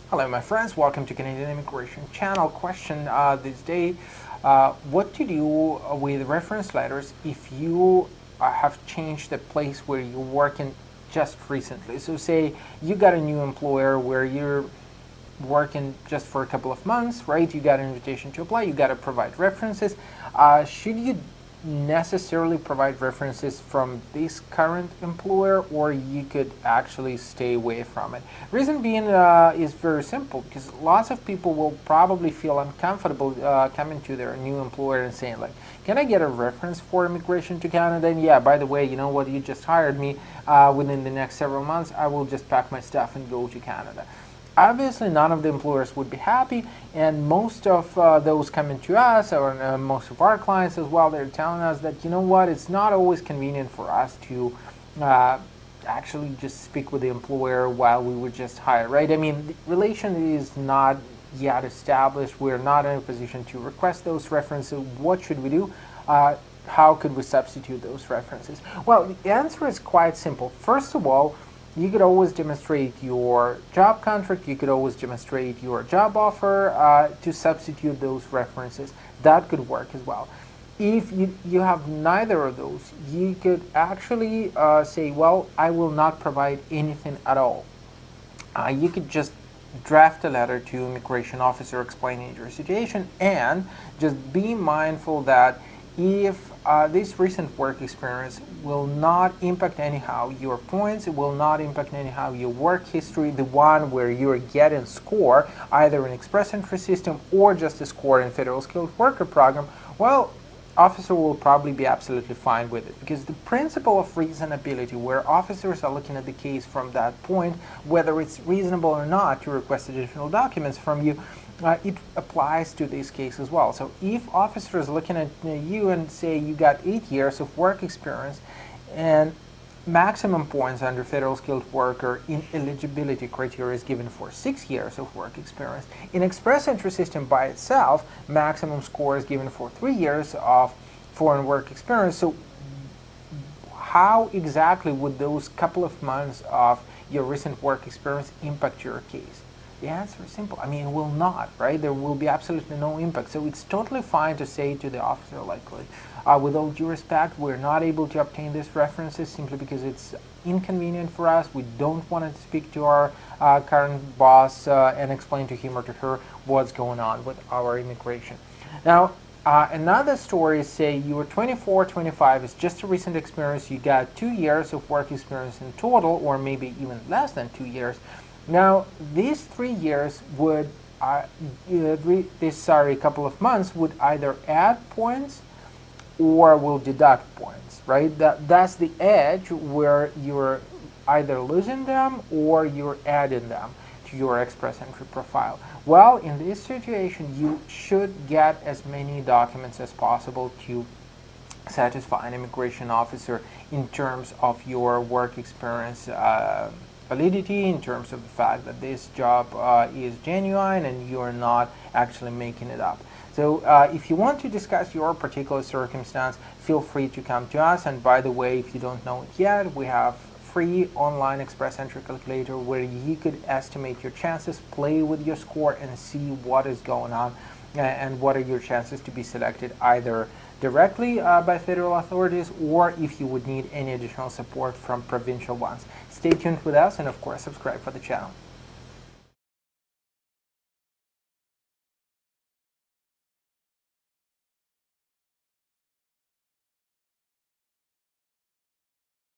Hello my friends, welcome to Canadian Immigration Channel. Question this day, what to do with reference letters if you have changed the place where you're working just recently. So say you got a new employer where you're working just for a couple of months, right? You got an invitation to apply, you got to provide references. Should you necessarily provide references from this current employer, or you could actually stay away from it? Reason being is very simple, because lots of people will probably feel uncomfortable coming to their new employer and saying like, can I get a reference for immigration to Canada? And yeah, by the way, you know what, you just hired me. Within the next several months I will just pack my stuff and go to Canada. Obviously, none of the employers would be happy, and most of those coming to us, or most of our clients as well, they're telling us that, you know what, it's not always convenient for us to actually just speak with the employer while we were just hired, right? I mean, the relation is not yet established. We're not in a position to request those references. What should we do? How could we substitute those references? Well, the answer is quite simple. First of all, you could always demonstrate your job contract, you could always demonstrate your job offer to substitute those references. That could work as well. If you have neither of those, you could actually say, well, I will not provide anything at all. You could just draft a letter to immigration officer explaining your situation, and just be mindful that if this recent work experience will not impact anyhow your points, it will not impact anyhow your work history, the one where you're getting score either in express entry system or just a score in federal skilled worker program, well, officer will probably be absolutely fine with it, because the principle of reasonability, where officers are looking at the case from that point, whether it's reasonable or not to request additional documents from you, it applies to this case as well. So if officer is looking at you and say you got 8 years of work experience and maximum points under federal skilled worker in eligibility criteria is given for 6 years of work experience, in express entry system by itself, maximum score is given for 3 years of foreign work experience. So how exactly would those couple of months of your recent work experience impact your case? The answer is simple. I mean, it will not, right? There will be absolutely no impact. So it's totally fine to say to the officer, like, with all due respect, we're not able to obtain these references simply because it's inconvenient for us. We don't want to speak to our current boss and explain to him or to her what's going on with our immigration. Now, another story is, say you were 24, 25, it's just a recent experience, you got 2 years of work experience in total, or maybe even less than 2 years. Now, these 3 years would, couple of months would either add points or will deduct points, right? That's the edge where you're either losing them or you're adding them to your express entry profile. Well, in this situation, you should get as many documents as possible to satisfy an immigration officer in terms of your work experience validity, in terms of the fact that this job is genuine and you are not actually making it up. So if you want to discuss your particular circumstance, feel free to come to us. And by the way, if you don't know it yet, we have free online express entry calculator where you could estimate your chances, play with your score, and see what is going on and what are your chances to be selected either directly by federal authorities, or if you would need any additional support from provincial ones. Stay tuned with us, and of course subscribe for the channel.